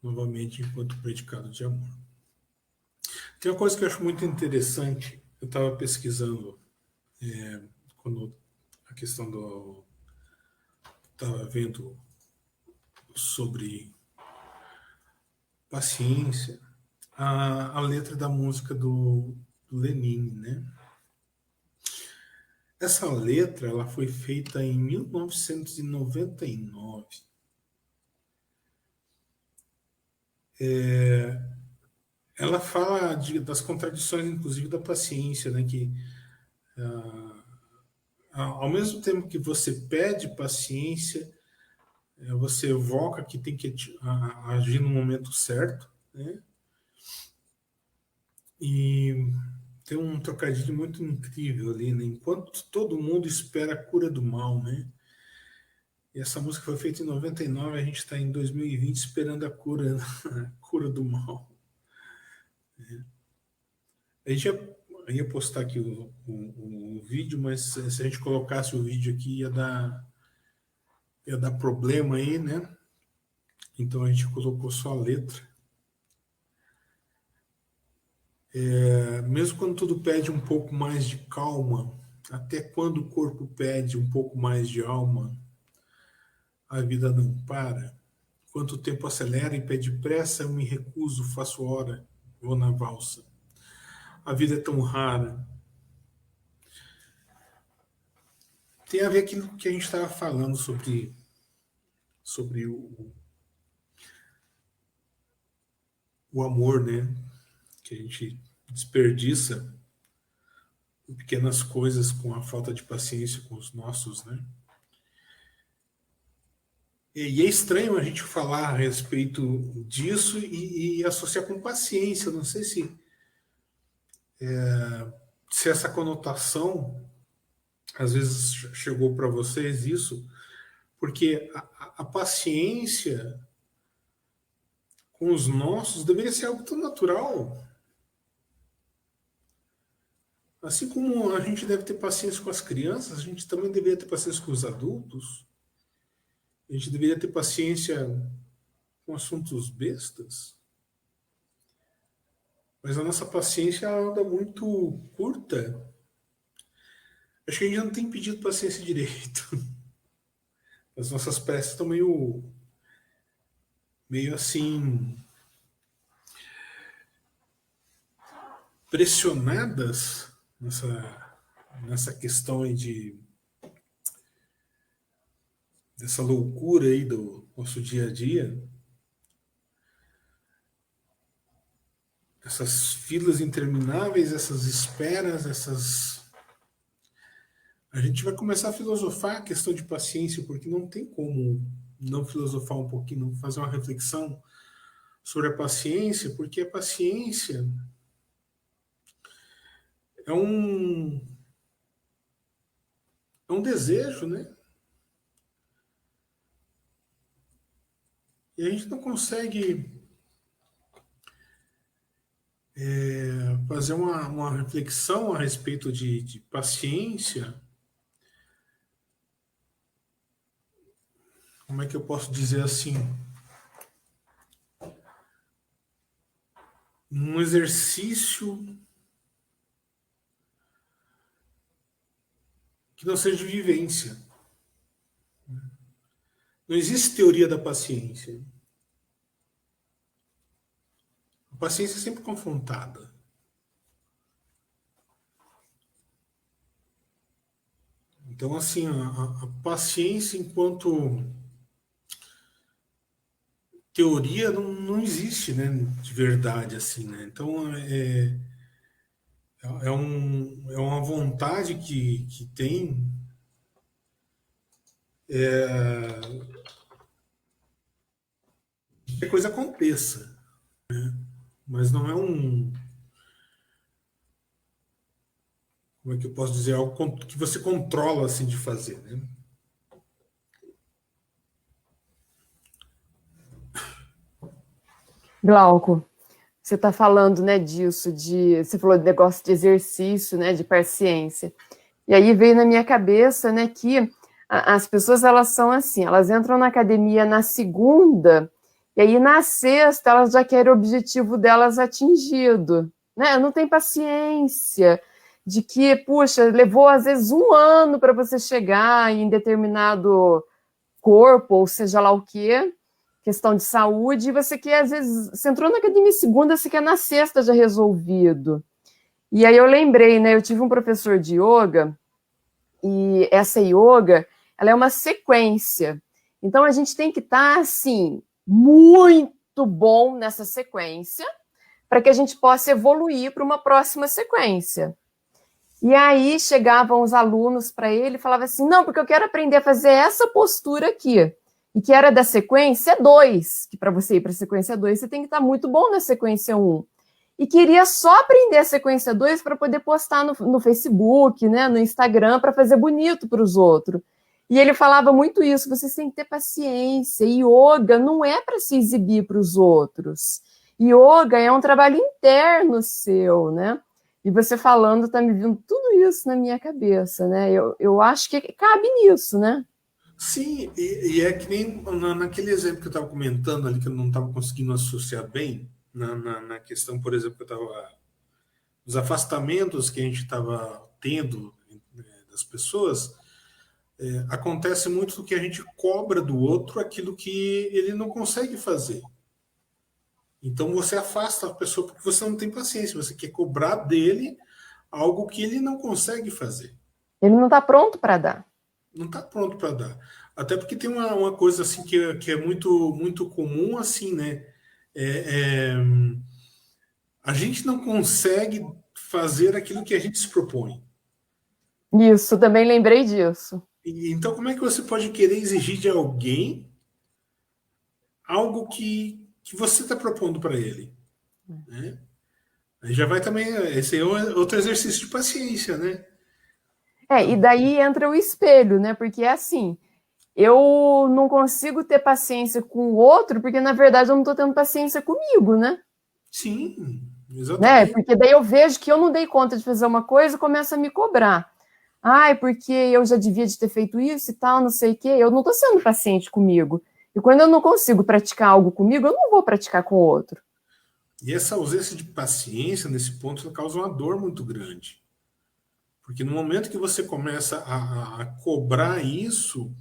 S2: novamente, enquanto predicado de amor. Tem uma coisa que eu acho muito interessante, eu estava pesquisando quando a questão do. Estava vendo sobre paciência, a letra da música do Lenin, né? Essa letra ela foi feita em 1999. Ela fala das contradições, inclusive, da paciência, né? Que ao mesmo tempo que você pede paciência, você evoca que tem que agir no momento certo, né? E tem um trocadilho muito incrível ali, né? Enquanto todo mundo espera a cura do mal, né? E essa música foi feita em 99, a gente está em 2020 esperando a cura, a cura do mal. A gente ia postar aqui o vídeo, mas se a gente colocasse o vídeo aqui ia dar problema aí, né? Então a gente colocou só a letra. Mesmo quando tudo pede um pouco mais de calma, até quando o corpo pede um pouco mais de alma, a vida não para. Quanto o tempo acelera e pede pressa, eu me recuso, faço hora, vou na valsa. A vida é tão rara. Tem a ver com aquilo que a gente estava falando sobre o amor, né? Que a gente desperdiça pequenas coisas com a falta de paciência com os nossos, né? E é estranho a gente falar a respeito disso e associar com paciência. Não sei se essa conotação às vezes chegou para vocês isso, porque a paciência com os nossos deveria ser algo tão natural. Assim como a gente deve ter paciência com as crianças, a gente também deveria ter paciência com os adultos. A gente deveria ter paciência com assuntos bestas. Mas a nossa paciência anda muito curta. Acho que a gente não tem pedido paciência direito. As nossas preces estão meio assim, pressionadas nessa questão aí dessa loucura aí do nosso dia a dia. Essas filas intermináveis, essas esperas, a gente vai começar a filosofar a questão de paciência, porque não tem como não filosofar um pouquinho, não fazer uma reflexão sobre a paciência, porque a paciência é é um desejo, né? E a gente não consegue fazer uma reflexão a respeito de paciência. Como é que eu posso dizer assim? Um exercício que não seja de vivência. Não existe teoria da paciência. A paciência é sempre confrontada. Então, assim, a paciência enquanto teoria não existe, né, de verdade, assim, né? Então, é uma vontade que tem que a coisa aconteça, mas não é como é que eu posso dizer, algo que você controla, assim, de fazer, né?
S1: Glauco, você está falando, né, disso, você falou de negócio de exercício, né, de paciência. E aí veio na minha cabeça, né, que as pessoas, elas são assim, elas entram na academia na segunda, e aí na sexta elas já querem o objetivo delas atingido, né? Não tem paciência de que, puxa, levou às vezes 1 ano para você chegar em determinado corpo, ou seja lá o quê, questão de saúde, e você quer, às vezes, você entrou na academia segunda, você quer na sexta já resolvido. E aí eu lembrei, né, eu tive um professor de yoga, e essa yoga, ela é uma sequência. Então a gente tem que estar, assim, muito bom nessa sequência, para que a gente possa evoluir para uma próxima sequência. E aí chegavam os alunos para ele e falavam assim, não, porque eu quero aprender a fazer essa postura aqui. E que era da sequência 2, que para você ir para a sequência 2, você tem que estar muito bom na sequência 1. E queria só aprender a sequência 2 para poder postar no Facebook, né, no Instagram, para fazer bonito para os outros. E ele falava muito isso, vocês têm que ter paciência. Yoga não é para se exibir para os outros. Yoga é um trabalho interno seu, né? E você falando, tá me vindo tudo isso na minha cabeça, né? Eu acho que cabe nisso, né?
S2: Sim, e é que nem naquele exemplo que eu estava comentando ali, que eu não estava conseguindo associar bem, na questão, por exemplo, que eu estava. Os afastamentos que a gente estava tendo, né, das pessoas, acontece muito do que a gente cobra do outro aquilo que ele não consegue fazer. Então você afasta a pessoa porque você não tem paciência, você quer cobrar dele algo que ele não consegue fazer.
S1: Ele não está pronto para dar.
S2: Não está pronto para dar. Até porque tem uma coisa assim que é muito, muito comum, assim, né? É, é, a gente não consegue fazer aquilo que a gente se propõe.
S1: Isso, também lembrei disso.
S2: Então, como é que você pode querer exigir de alguém algo que você está propondo para ele? Né? Aí já vai também. Esse é outro exercício de paciência, né?
S1: E daí entra o espelho, né? Porque é assim, eu não consigo ter paciência com o outro, porque na verdade eu não estou tendo paciência comigo, né?
S2: Sim,
S1: Né?
S2: exatamente.
S1: Porque daí eu vejo que eu não dei conta de fazer uma coisa e começo a me cobrar. Ai, porque eu já devia de ter feito isso e tal, não sei o quê. Eu não estou sendo paciente comigo. E quando eu não consigo praticar algo comigo, eu não vou praticar com o outro.
S2: E essa ausência de paciência nesse ponto causa uma dor muito grande. Porque no momento que você começa a cobrar isso,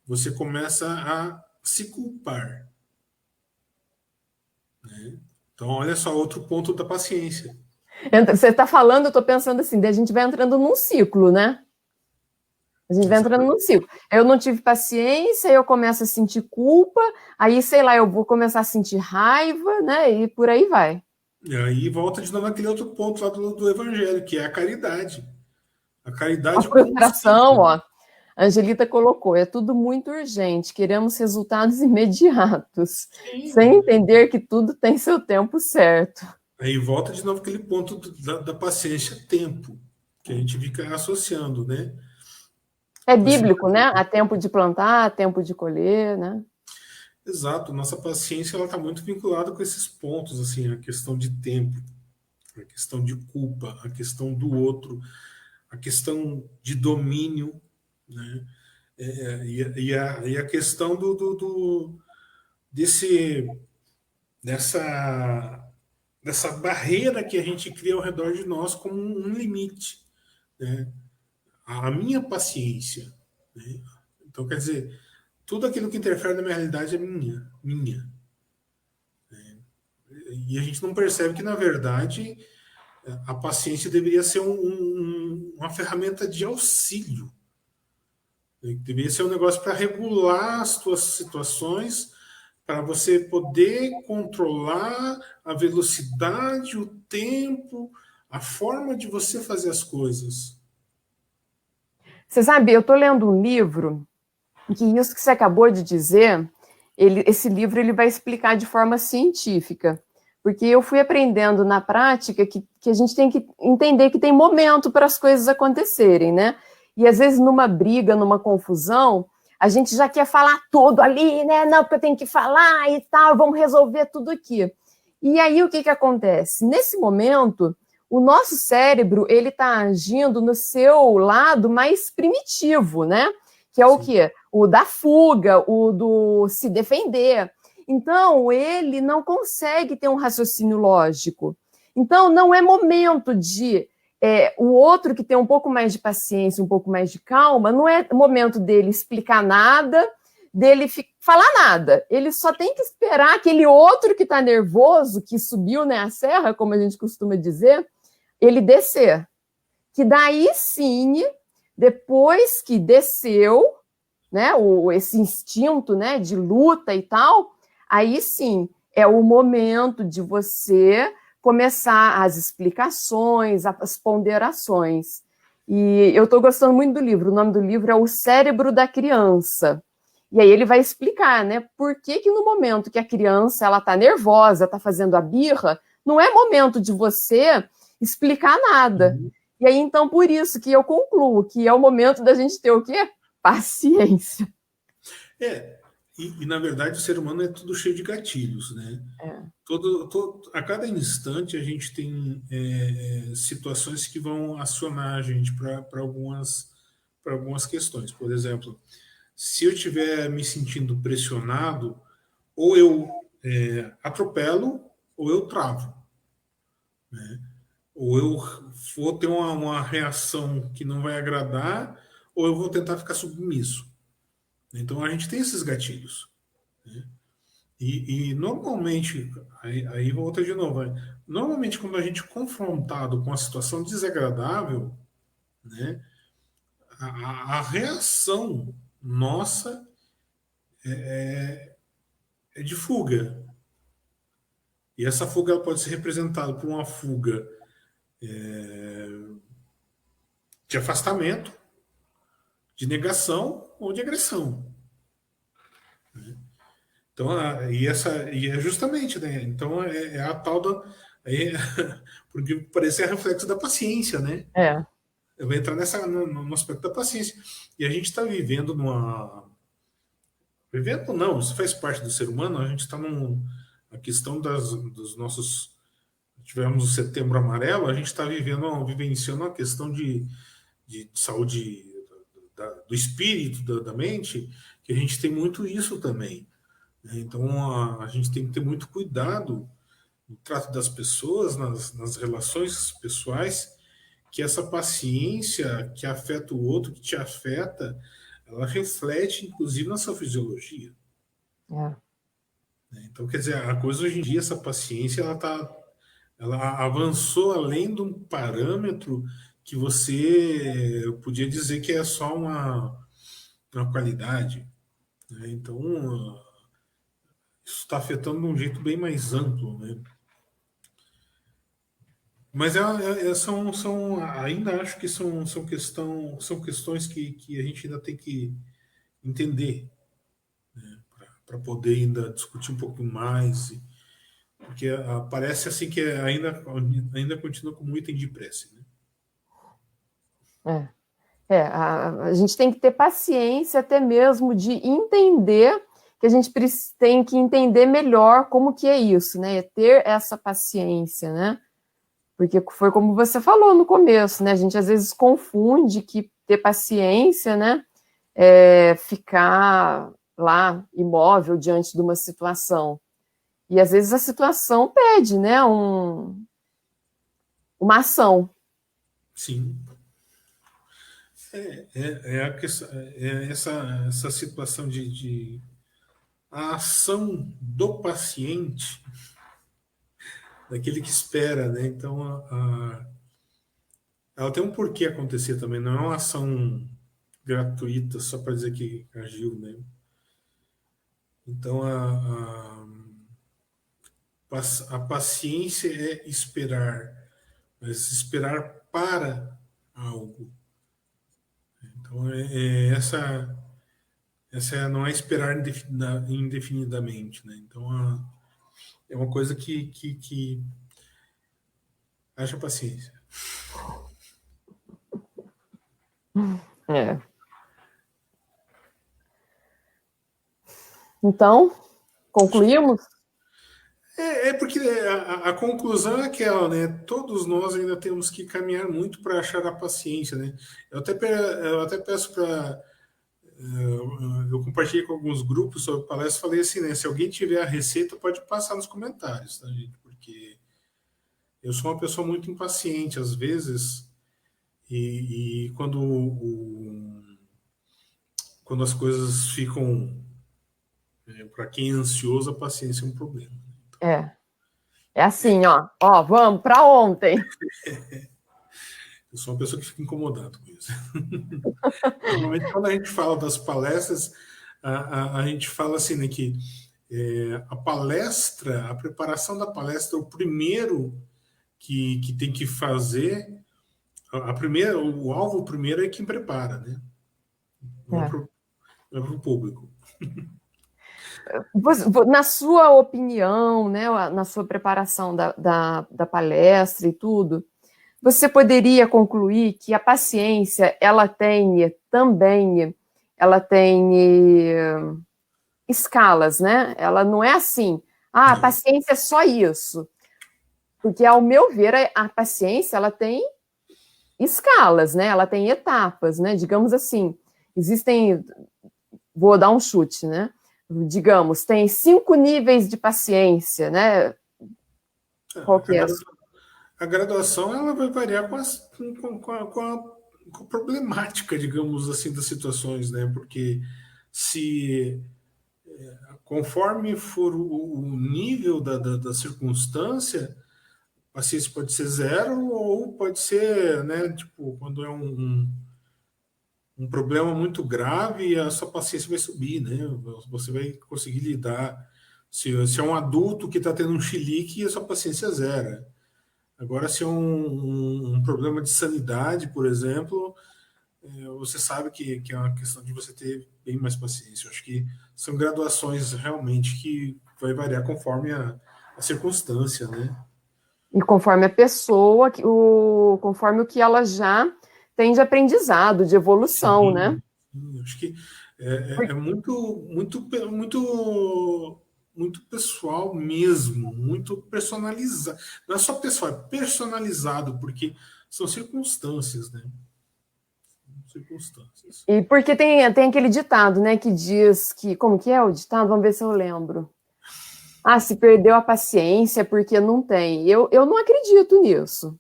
S2: você começa a se culpar. Né? Então, olha só outro ponto da paciência.
S1: Você está falando, eu estou pensando assim, daí a gente vai entrando num ciclo, né? A gente vai entrando num ciclo. Eu não tive paciência, eu começo a sentir culpa, aí, sei lá, eu vou começar a sentir raiva, né? E por aí vai.
S2: E aí volta de novo aquele outro ponto lá do Evangelho, que é a caridade. A
S1: A
S2: caridade como um
S1: frustração,
S2: ciclo.
S1: ó. A Angelita colocou, é tudo muito urgente, queremos resultados imediatos, sem
S2: Sim.
S1: entender que tudo tem seu tempo certo.
S2: Aí volta de novo aquele ponto da paciência tempo, que a gente fica associando, né?
S1: É
S2: Assim,
S1: bíblico, né? Há tempo de plantar, há tempo de colher, né?
S2: Exato, nossa paciência ela está muito vinculada com esses pontos, assim, a questão de tempo, a questão de culpa, a questão do outro, a questão de domínio, né? E a questão desse, dessa, dessa barreira que a gente cria ao redor de nós como um limite, né? A minha paciência, né? Então, quer dizer, tudo aquilo que interfere na minha realidade é minha. E a gente não percebe que, na verdade, a paciência deveria ser uma ferramenta de auxílio. Deveria ser um negócio para regular as tuas situações, para você poder controlar a velocidade, o tempo, a forma de você fazer as coisas.
S1: Você sabe, eu estou lendo um livro que isso que você acabou de dizer, esse livro ele vai explicar de forma científica, porque eu fui aprendendo na prática que a gente tem que entender que tem momento para as coisas acontecerem, né? E às vezes numa briga, numa confusão, a gente já quer falar tudo ali, né? Não, porque eu tenho que falar e tal, vamos resolver tudo aqui. E aí o que acontece? Nesse momento, o nosso cérebro ele está agindo no seu lado mais primitivo, né? Que é o quê? O da fuga, o do se defender. Então, ele não consegue ter um raciocínio lógico. Então, não é momento de o outro que tem um pouco mais de paciência, um pouco mais de calma, não é momento dele explicar nada, dele falar nada. Ele só tem que esperar aquele outro que está nervoso, que subiu, né, a serra, como a gente costuma dizer, ele descer. Que daí sim, depois que desceu, né, esse instinto, né, de luta e tal, aí sim é o momento de você começar as explicações, as ponderações. E eu estou gostando muito do livro. O nome do livro é O Cérebro da Criança. E aí ele vai explicar, né, por que no momento que a criança ela está nervosa, está fazendo a birra, não é momento de você explicar nada.
S2: Uhum.
S1: E aí, então, por isso que eu concluo que é o momento da gente ter o quê? Paciência.
S2: E na verdade o ser humano é tudo cheio de gatilhos, né? A cada instante a gente tem situações que vão acionar a gente para algumas questões. Por exemplo, se eu estiver me sentindo pressionado, ou eu atropelo ou eu travo, né? Ou eu vou ter uma reação que não vai agradar, ou eu vou tentar ficar submisso. Então a gente tem esses gatilhos, né? E normalmente, aí volta de novo, né? Normalmente quando a gente é confrontado com uma situação desagradável, né, a reação nossa é de fuga. E essa fuga ela pode ser representada por uma fuga de afastamento, de negação ou de agressão. Então, e é justamente, né? Então é a tal da. É, porque parece reflexo da paciência, né?
S1: É.
S2: Eu vou entrar no aspecto da paciência. E a gente está vivendo numa. Vivendo não, isso faz parte do ser humano, a gente está a questão dos nossos. Tivemos o setembro amarelo, a gente está vivenciando a questão de saúde do espírito, da mente, que a gente tem muito isso também. Né? Então a gente tem que ter muito cuidado no trato das pessoas, nas relações pessoais, que essa paciência que afeta o outro, que te afeta, ela reflete inclusive na sua fisiologia.
S1: É.
S2: Então, quer dizer, a coisa hoje em dia, essa paciência, ela avançou além de um parâmetro que você podia dizer que é só uma qualidade. Né? Então, isso está afetando de um jeito bem mais amplo, né? Mas ainda acho que são questões que a gente ainda tem que entender, né? Para poder ainda discutir um pouco mais, porque parece assim que ainda continua como item de prece, né?
S1: A gente tem que ter paciência até mesmo de entender que a gente tem que entender melhor como que é isso, né? É ter essa paciência, né? Porque foi como você falou no começo, né? A gente às vezes confunde que ter paciência, né? É ficar lá imóvel diante de uma situação. E às vezes a situação pede, né? Uma ação.
S2: Sim. A questão, essa situação de a ação do paciente, daquele que espera, né? Então, ela tem um porquê acontecer também, não é uma ação gratuita só para dizer que agiu, né? Então, a paciência é esperar, mas esperar para algo. Então, não é esperar indefinidamente, né? Então, é uma coisa que haja paciência.
S1: É. Então, concluímos?
S2: Porque a conclusão é aquela, né? Todos nós ainda temos que caminhar muito para achar a paciência, né? Eu até peço para. Eu compartilhei com alguns grupos sobre palestra, falei assim, né? Se alguém tiver a receita, pode passar nos comentários, tá, gente? Porque eu sou uma pessoa muito impaciente às vezes, e quando as coisas ficam. Para quem é ansioso, a paciência é um problema.
S1: É. É assim, ó, vamos para ontem.
S2: Eu sou uma pessoa que fica incomodado com isso. Normalmente, quando a gente fala das palestras, a gente fala assim, né, que a palestra, a preparação da palestra, o primeiro que tem que fazer, o alvo primeiro é quem prepara, né? Não é
S1: É.
S2: para o público.
S1: Na sua opinião, né, na sua preparação da palestra e tudo, você poderia concluir que a paciência, ela tem escalas, né? Ela não é assim, a paciência é só isso. Porque, ao meu ver, a paciência, ela tem escalas, né? Ela tem etapas, né? Digamos assim, vou dar um chute, né? Digamos, tem 5 níveis de paciência, né? Qual que é?
S2: A graduação ela vai variar com a problemática, digamos assim, das situações, né? Porque se conforme for o nível da circunstância, a paciência pode ser zero ou pode ser, né? Tipo, quando é um problema muito grave, a sua paciência vai subir, né? Você vai conseguir lidar. Se é um adulto que está tendo um chilique, a sua paciência é zero. Agora, se é um problema de sanidade, por exemplo, você sabe que é uma questão de você ter bem mais paciência. Eu acho que são graduações realmente que vai variar conforme a circunstância, né?
S1: E conforme a pessoa, conforme o que ela já tem de aprendizado, de evolução, né?
S2: Sim, sim, acho que é muito pessoal mesmo, muito personalizado. Não é só pessoal, é personalizado, porque são circunstâncias, né? Circunstâncias.
S1: E porque tem aquele ditado, né, que diz que, como que é o ditado? Vamos ver se eu lembro. Ah, se perdeu a paciência é porque não tem. Eu não acredito nisso.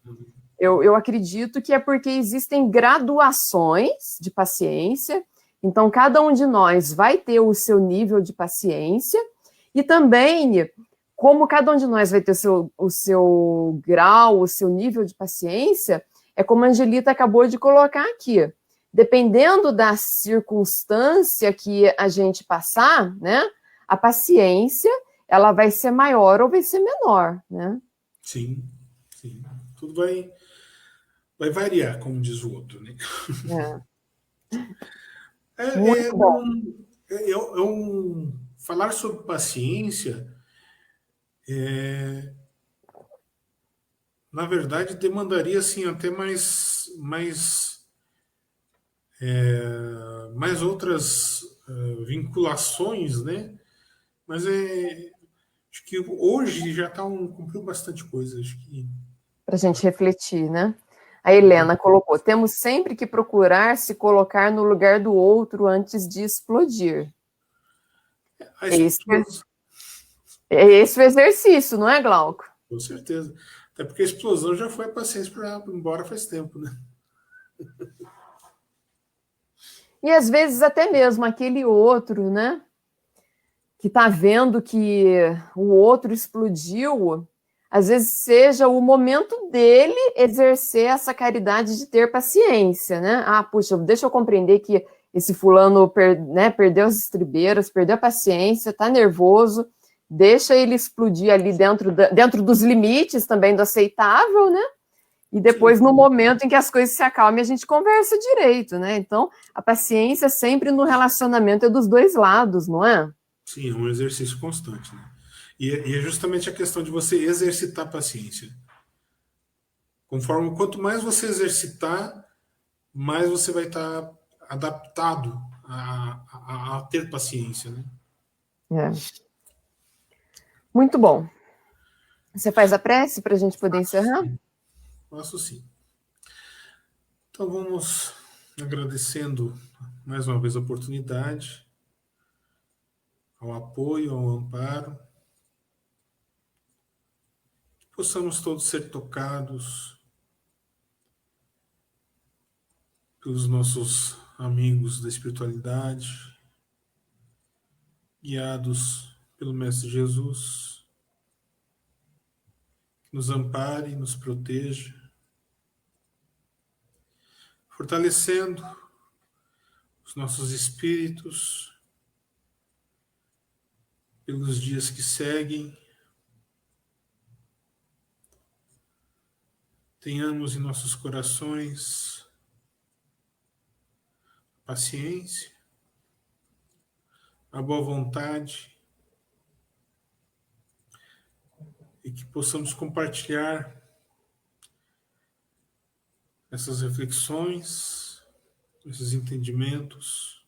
S1: Eu acredito que é porque existem graduações de paciência, então cada um de nós vai ter o seu nível de paciência, e também, como cada um de nós vai ter o seu grau, o seu nível de paciência, é como a Angelita acabou de colocar aqui. Dependendo da circunstância que a gente passar, né, a paciência, ela vai ser maior ou vai ser menor, né?
S2: Sim, sim. Tudo vai variar, como diz o outro, né?
S1: É.
S2: É, é
S1: Muito bom.
S2: um, é um, falar sobre paciência, na verdade, demandaria assim até mais outras vinculações, né? Mas acho que hoje já cumpriu bastante coisa. Acho que
S1: para a gente refletir, né? A Helena colocou: temos sempre que procurar se colocar no lugar do outro antes de explodir.
S2: a explosão,
S1: É esse o exercício, não é, Glauco?
S2: com certeza. Até porque a explosão já foi a paciência para ir embora faz tempo, né?
S1: E às vezes até mesmo aquele outro, né? Que está vendo que o outro explodiu, às vezes seja o momento dele exercer essa caridade de ter paciência, né? Ah, puxa, deixa eu compreender que esse fulano perdeu as estribeiras, perdeu a paciência, está nervoso, deixa ele explodir ali dentro dos limites também do aceitável, né? E depois,
S2: Sim.
S1: no momento em que as coisas se acalmem, a gente conversa direito, né? Então, a paciência sempre no relacionamento é dos dois lados, não é?
S2: Sim, é um exercício constante, né? E é justamente a questão de você exercitar a paciência. Quanto mais você exercitar, mais você vai estar adaptado a ter paciência, né?
S1: É. Muito bom. Você faz a prece para a gente poder encerrar?
S2: Faço sim. Então vamos agradecendo mais uma vez a oportunidade, ao apoio, ao amparo, que possamos todos ser tocados pelos nossos amigos da espiritualidade, guiados pelo Mestre Jesus, que nos ampare e nos proteja, fortalecendo os nossos espíritos pelos dias que seguem. Tenhamos em nossos corações a paciência, a boa vontade e que possamos compartilhar essas reflexões, esses entendimentos,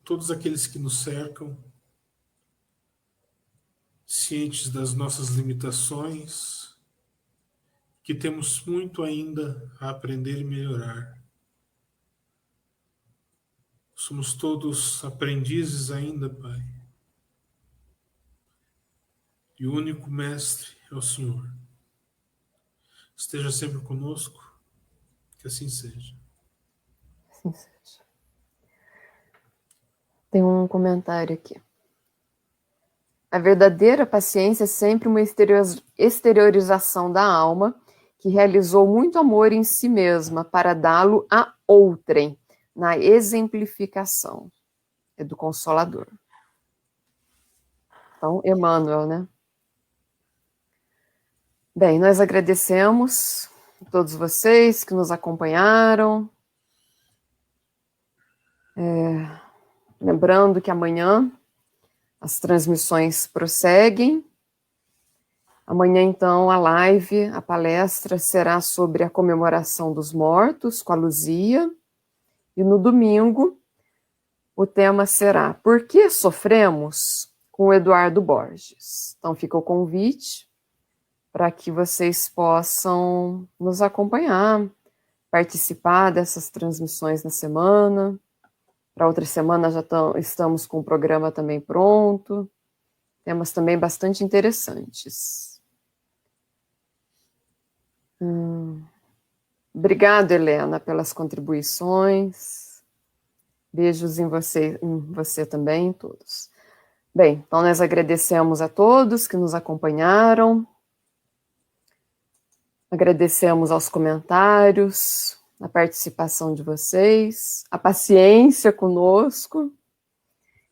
S2: todos aqueles que nos cercam, cientes das nossas limitações, que temos muito ainda a aprender e melhorar. Somos todos aprendizes ainda, Pai. E o único mestre é o Senhor. Esteja sempre conosco, que assim seja.
S1: Assim seja. Tem um comentário aqui. A verdadeira paciência é sempre uma exteriorização da alma que realizou muito amor em si mesma para dá-lo a outrem, na exemplificação. É do Consolador. Então, Emmanuel, né? Bem, nós agradecemos a todos vocês que nos acompanharam. Lembrando que amanhã as transmissões prosseguem. Amanhã, então, a live, a palestra será sobre a comemoração dos mortos, com a Luzia. E no domingo, o tema será Por que sofremos? Com o Eduardo Borges. Então, fica o convite para que vocês possam nos acompanhar, participar dessas transmissões na semana. Para outra semana já estamos com o programa também pronto. Temas também bastante interessantes. Obrigado, Helena, pelas contribuições. Beijos em você também, todos. Bem, então nós agradecemos a todos que nos acompanharam. Agradecemos aos comentários, a participação de vocês, a paciência conosco.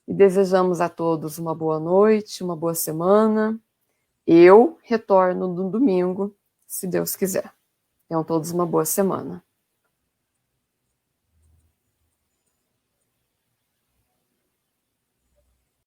S1: E desejamos a todos uma boa noite, uma boa semana. Eu retorno no domingo, se Deus quiser. Tenham todos uma boa semana.